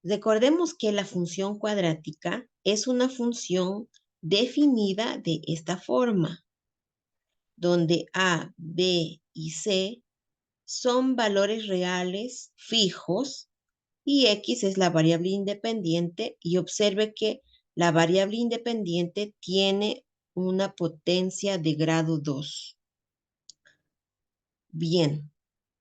Recordemos que la función cuadrática es una función definida de esta forma, donde A, B y C son valores reales fijos y X es la variable independiente, y observe que la variable independiente tiene una potencia de grado 2. Bien,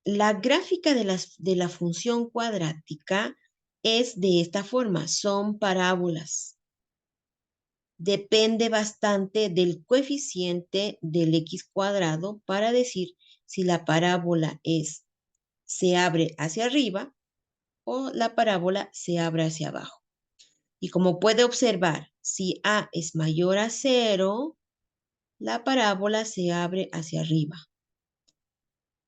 la gráfica de la función cuadrática es de esta forma, son parábolas. Depende bastante del coeficiente del x cuadrado para decir si la parábola se abre hacia arriba o la parábola se abre hacia abajo. Y como puede observar, si a es mayor a 0, la parábola se abre hacia arriba.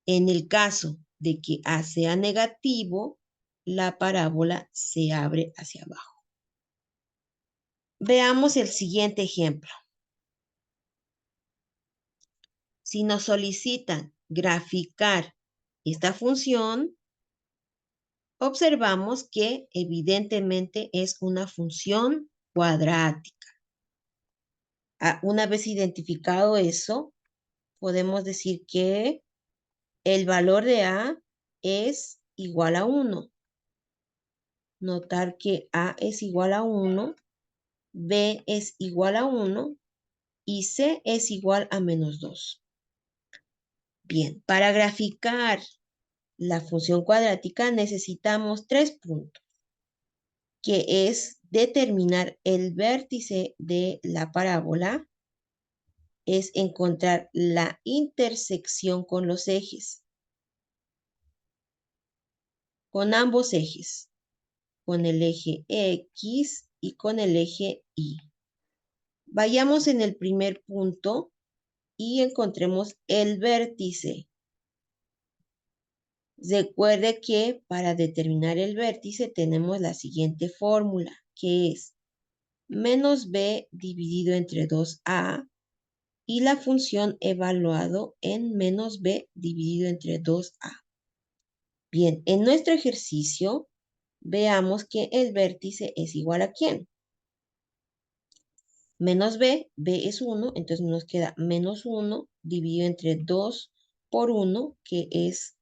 En el caso de que a sea negativo, la parábola se abre hacia abajo. Veamos el siguiente ejemplo. Si nos solicitan graficar esta función, observamos que evidentemente es una función cuadrática. Una vez identificado eso, podemos decir que el valor de A es igual a 1. Notar que A es igual a 1, B es igual a 1 y C es igual a menos 2. Bien, para graficar la función cuadrática necesitamos 3 puntos, que es determinar el vértice de la parábola, es encontrar la intersección con los ejes, con ambos ejes, con el eje X y con el eje Y. Vayamos en el primer punto y encontremos el vértice. Recuerde que para determinar el vértice tenemos la siguiente fórmula, que es menos b dividido entre 2a y la función evaluado en menos b dividido entre 2a. Bien, en nuestro ejercicio veamos que el vértice es igual a ¿quién? Menos b, b es 1, entonces nos queda menos 1 dividido entre 2 por 1, que es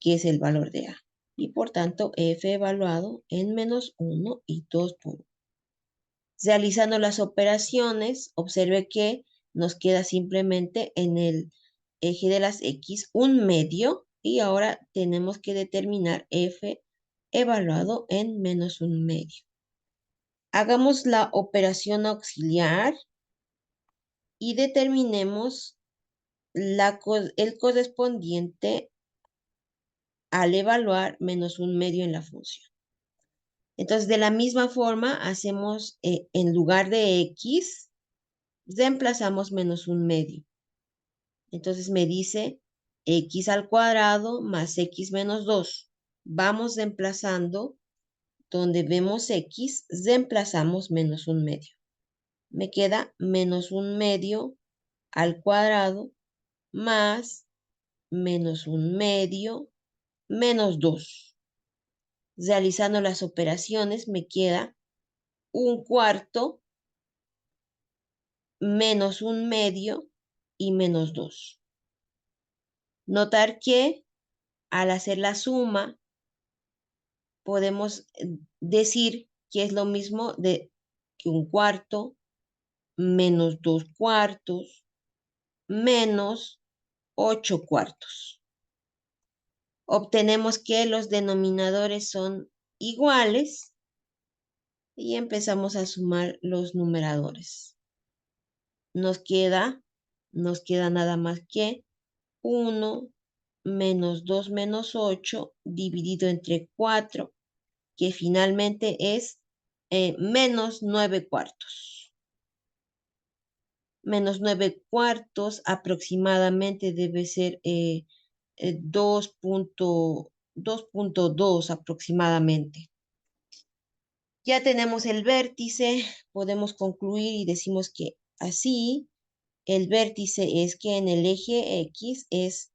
el valor de a. Y por tanto, f evaluado en menos 1 y 2 por 1. Realizando las operaciones, observe que nos queda simplemente en el eje de las x un medio, y ahora tenemos que determinar f evaluado en menos un medio. Hagamos la operación auxiliar y determinemos el correspondiente al evaluar menos un medio en la función. Entonces, de la misma forma, hacemos en lugar de x, reemplazamos menos un medio. Entonces me dice x al cuadrado más x menos 2. Vamos reemplazando, donde vemos x, reemplazamos menos un medio. Me queda menos un medio al cuadrado más menos un medio menos 2. Realizando las operaciones me queda un cuarto menos un medio y menos 2. Notar que al hacer la suma podemos decir que es lo mismo que un cuarto menos 2 cuartos menos 8 cuartos. Obtenemos que los denominadores son iguales y empezamos a sumar los numeradores. Nos queda nada más que 1 menos 2 menos 8 dividido entre 4, que finalmente es menos 9 cuartos. Menos 9 cuartos aproximadamente debe ser 2.2 aproximadamente. Ya tenemos el vértice, podemos concluir y decimos que así el vértice es que en el eje X es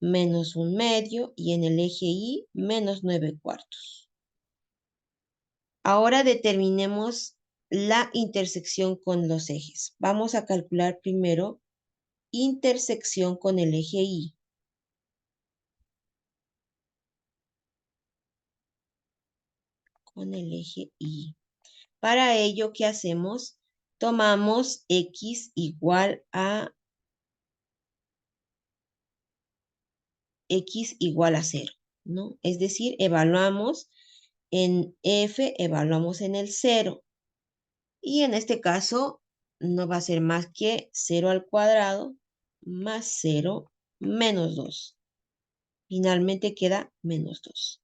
menos un medio y en el eje Y menos 9 cuartos. Ahora determinemos la intersección con los ejes. Vamos a calcular primero intersección con el eje Y. Con el eje Y. Para ello, ¿qué hacemos? Tomamos x igual a 0, ¿no? Es decir, evaluamos en f, evaluamos en el 0. Y en este caso, no va a ser más que 0 al cuadrado más 0 menos 2. Finalmente queda menos 2.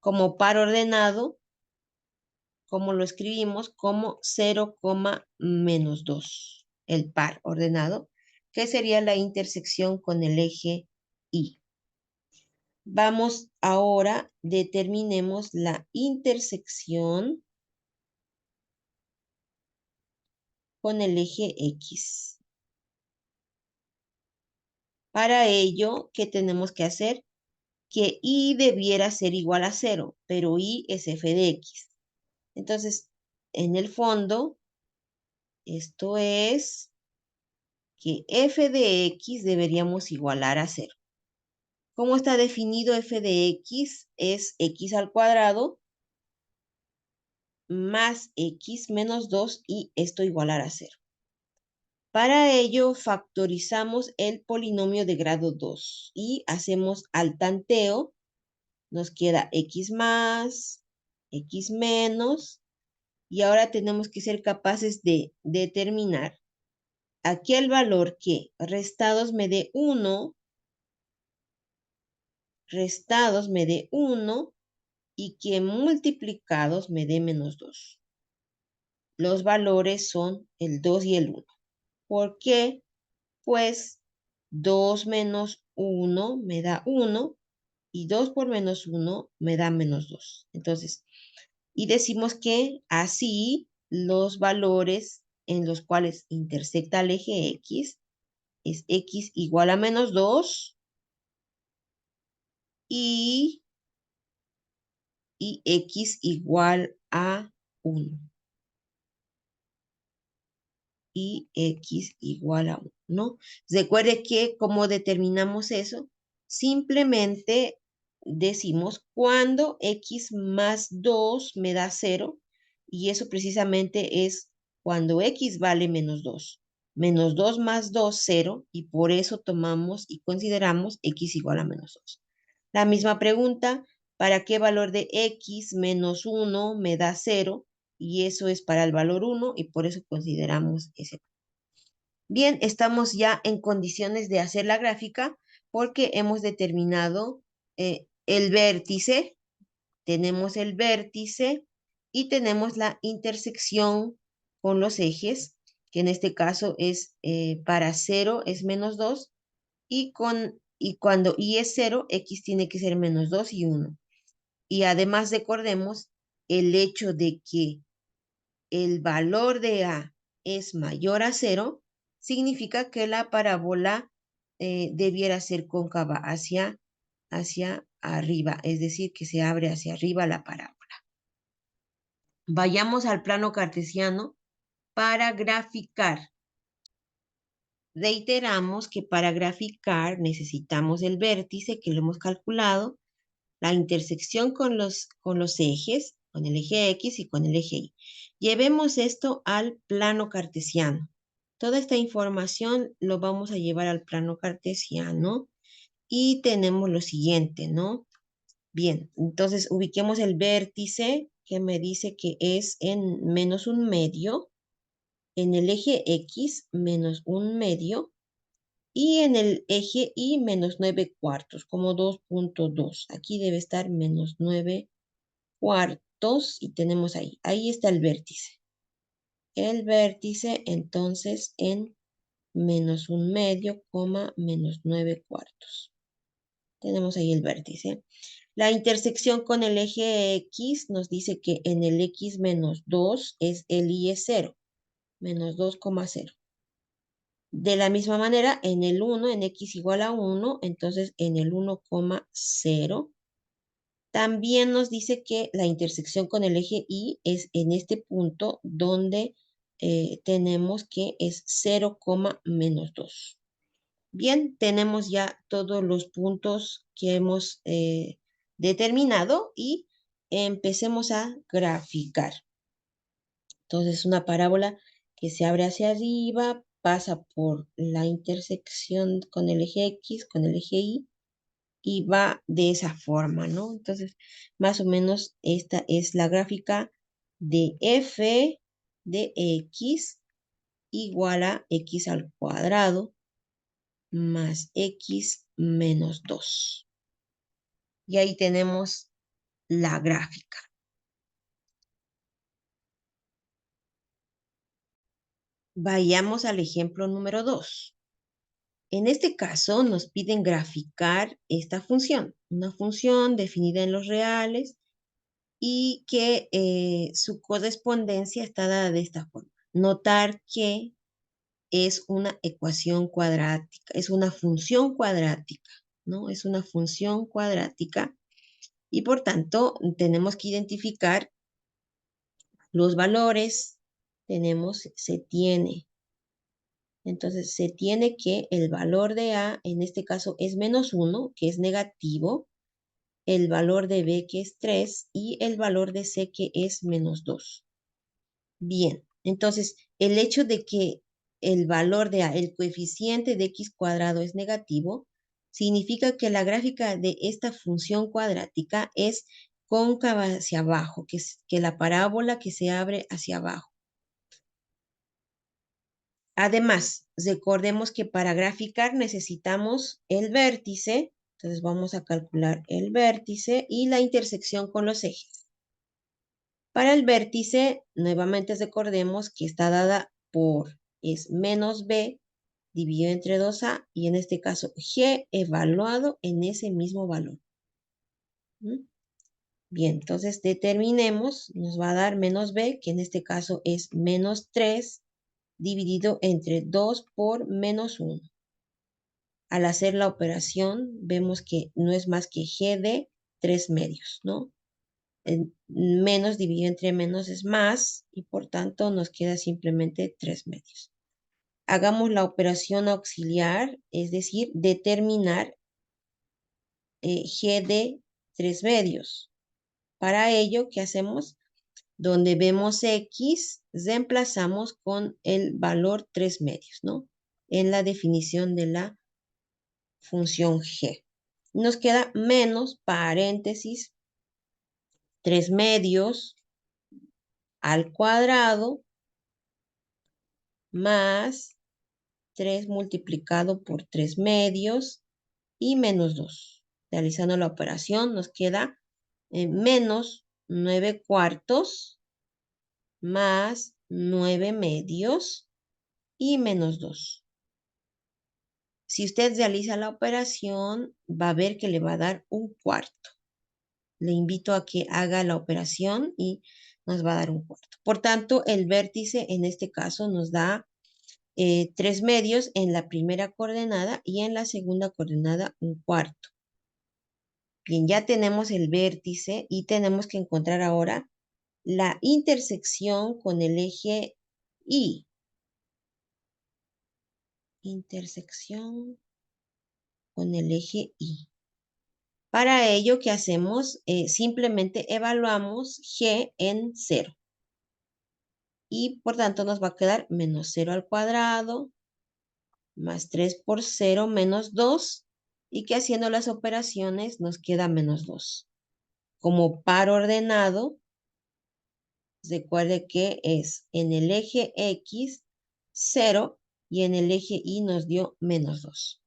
Como par ordenado, como lo escribimos, como 0, menos 2. El par ordenado, que sería la intersección con el eje Y. Vamos ahora, determinemos la intersección con el eje X. Para ello, ¿qué tenemos que hacer? Que Y debiera ser igual a 0, pero Y es f de X. Entonces, en el fondo, esto es que f de X deberíamos igualar a 0. ¿Cómo está definido f de X? Es X al cuadrado más X menos 2 y esto igualar a 0. Para ello, factorizamos el polinomio de grado 2 y hacemos al tanteo. Nos queda X más, X menos, y ahora tenemos que ser capaces de determinar aquel valor que restados me dé 1, y que multiplicados me dé menos 2. Los valores son el 2 y el 1. ¿Por qué? Pues 2 menos 1 me da 1 y 2 por menos 1 me da menos 2. Entonces, y decimos que así los valores en los cuales intersecta el eje X es X igual a menos 2 y, y X igual a 1. Y X igual a 1, ¿no? Recuerde que como determinamos eso, simplemente decimos cuando X más 2 me da 0, y eso precisamente es cuando X vale menos 2. Menos 2 más 2, 0, y por eso tomamos y consideramos X igual a menos 2. La misma pregunta, ¿para qué valor de X menos 1 me da 0? Y eso es para el valor 1 y por eso consideramos ese. Bien, estamos ya en condiciones de hacer la gráfica porque hemos determinado el vértice, tenemos el vértice y tenemos la intersección con los ejes, que en este caso es para 0 es menos 2 y cuando y es 0, X tiene que ser menos 2 y 1. Y además recordemos el hecho de que el valor de A es mayor a 0, significa que la parábola debiera ser cóncava hacia arriba, es decir, que se abre hacia arriba la parábola. Vayamos al plano cartesiano para graficar. Reiteramos que para graficar necesitamos el vértice, que lo hemos calculado, la intersección con los ejes, con el eje X y con el eje Y. Llevemos esto al plano cartesiano. Toda esta información lo vamos a llevar al plano cartesiano y tenemos lo siguiente, ¿no? Bien, entonces ubiquemos el vértice que me dice que es en menos un medio, en el eje X menos un medio y en el eje Y menos 9 cuartos, como 2.2. Aquí debe estar menos 9 cuartos y tenemos ahí está el vértice. El vértice entonces en menos un medio, menos 9 cuartos. Tenemos ahí el vértice. La intersección con el eje X nos dice que en el X menos 2 es el Y es 0, menos 2,0. De la misma manera, en el 1, en X igual a 1, entonces en el 1,0 También nos dice que la intersección con el eje Y es en este punto donde tenemos que es 0, menos 2. Bien, tenemos ya todos los puntos que hemos determinado y empecemos a graficar. Entonces, una parábola que se abre hacia arriba, pasa por la intersección con el eje X, con el eje Y va de esa forma, ¿no? Entonces, más o menos esta es la gráfica de f de x igual a x al cuadrado más x menos 2. Y ahí tenemos la gráfica. Vayamos al ejemplo número 2. En este caso nos piden graficar esta función, una función definida en los reales y que su correspondencia está dada de esta forma. Notar que es una ecuación cuadrática, es una función cuadrática, ¿no? Es una función cuadrática y por tanto tenemos que identificar los valores. Se tiene. Entonces se tiene que el valor de A en este caso es menos 1, que es negativo, el valor de B que es 3 y el valor de C que es menos 2. Bien, entonces el hecho de que el valor de A, el coeficiente de x cuadrado es negativo, significa que la gráfica de esta función cuadrática es cóncava hacia abajo, que la parábola que se abre hacia abajo. Además, recordemos que para graficar necesitamos el vértice, entonces vamos a calcular el vértice y la intersección con los ejes. Para el vértice, nuevamente recordemos que está dada por, es menos b dividido entre 2a y en este caso g evaluado en ese mismo valor. ¿Mm? Bien, entonces determinemos, nos va a dar menos b, que en este caso es menos 3 dividido entre 2 por menos 1. Al hacer la operación, vemos que no es más que g de 3 medios, ¿no? Menos dividido entre menos es más y por tanto nos queda simplemente 3 medios. Hagamos la operación auxiliar, es decir, determinar g de 3 medios. Para ello, ¿qué hacemos? Donde vemos x, reemplazamos con el valor 3 medios, ¿no? En la definición de la función g. Nos queda menos paréntesis 3 medios al cuadrado más 3 multiplicado por 3 medios y menos 2. Realizando la operación nos queda menos 9 cuartos más 9 medios y menos 2. Si usted realiza la operación, va a ver que le va a dar un cuarto. Le invito a que haga la operación y nos va a dar un cuarto. Por tanto, el vértice en este caso nos da 3 medios en la primera coordenada y en la segunda coordenada un cuarto. Bien, ya tenemos el vértice y tenemos que encontrar ahora la intersección con el eje Y. Intersección con el eje Y. Para ello, ¿qué hacemos? Simplemente evaluamos G en 0. Y por tanto nos va a quedar menos 0 al cuadrado más 3 por 0 menos 2 y que haciendo las operaciones nos queda menos 2. Como par ordenado, recuerde que es en el eje X 0 y en el eje Y nos dio menos 2.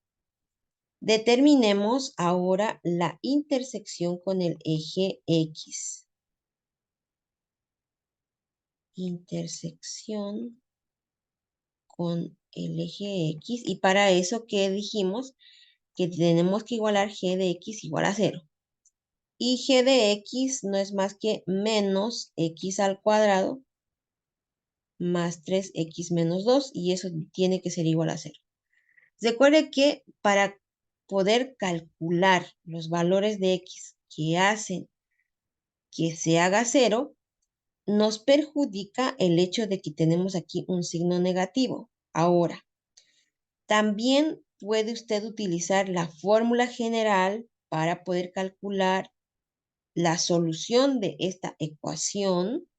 Determinemos ahora la intersección con el eje X. Intersección con el eje X. Y para eso, ¿qué dijimos? Que tenemos que igualar g de x igual a 0. Y g de x no es más que menos x al cuadrado más 3x menos 2 y eso tiene que ser igual a 0. Recuerde que para poder calcular los valores de x que hacen que se haga cero, nos perjudica el hecho de que tenemos aquí un signo negativo. Ahora, también puede usted utilizar la fórmula general para poder calcular la solución de esta ecuación.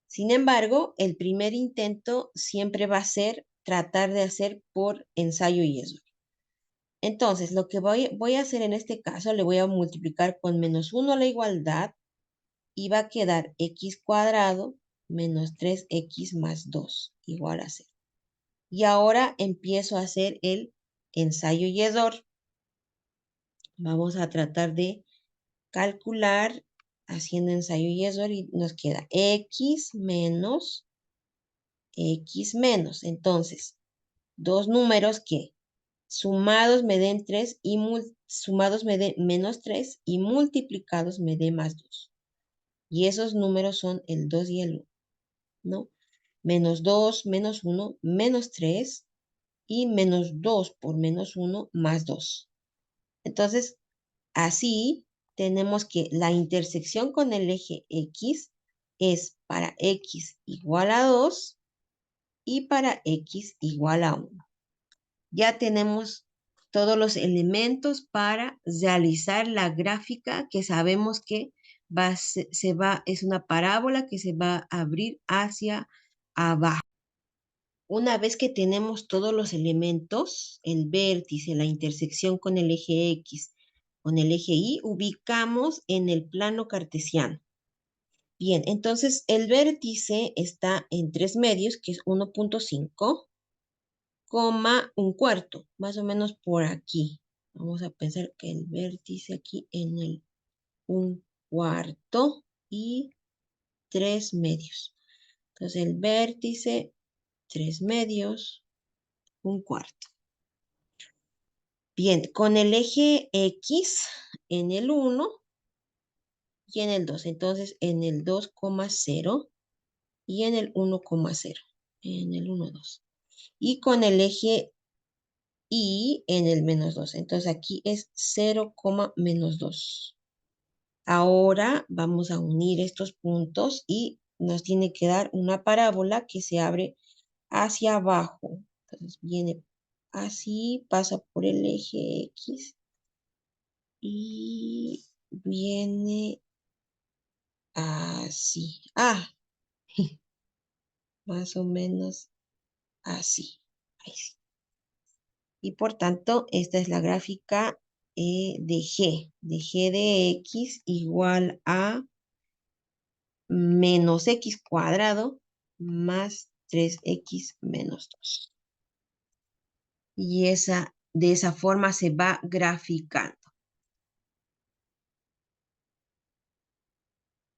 Sin embargo, el primer intento siempre va a ser tratar de hacer por ensayo y error. Entonces, lo que voy a hacer en este caso, le voy a multiplicar con -1 a la igualdad y va a quedar x cuadrado menos 3x más 2 igual a 0. Y ahora empiezo a hacer el ensayo y error. Vamos a tratar de calcular haciendo ensayo y error y nos queda x menos x menos. Entonces, dos números que sumados me den 3 y sumados me den menos 3 y multiplicados me den más 2. Y esos números son el 2 y el 1, ¿no? Menos 2, menos 1, menos 3 y menos 2 por menos 1 más 2. Entonces, así tenemos que la intersección con el eje X es para X igual a 2 y para X igual a 1. Ya tenemos todos los elementos para realizar la gráfica que sabemos que es una parábola que se va a abrir hacia abajo. Una vez que tenemos todos los elementos, el vértice, la intersección con el eje X, con el eje Y, ubicamos en el plano cartesiano. Bien, entonces el vértice está en 3 medios, que es 1.5, coma un cuarto, más o menos por aquí. Vamos a pensar que el vértice aquí en el 1/4 y 3 medios. Entonces el vértice, 3 medios, 1/4. Bien, con el eje X en el 1 y en el 2. Entonces en el 2,0 y en el 1,0. En el 1, 2. Y con el eje Y en el menos 2. Entonces aquí es 0, menos 2. Ahora vamos a unir estos puntos y nos tiene que dar una parábola que se abre hacia abajo. Entonces viene así, pasa por el eje X y viene así. Más o menos así. Ahí sí. Y por tanto, esta es la gráfica de G de X igual a menos X cuadrado más 3X menos 2. Y de esa forma se va graficando.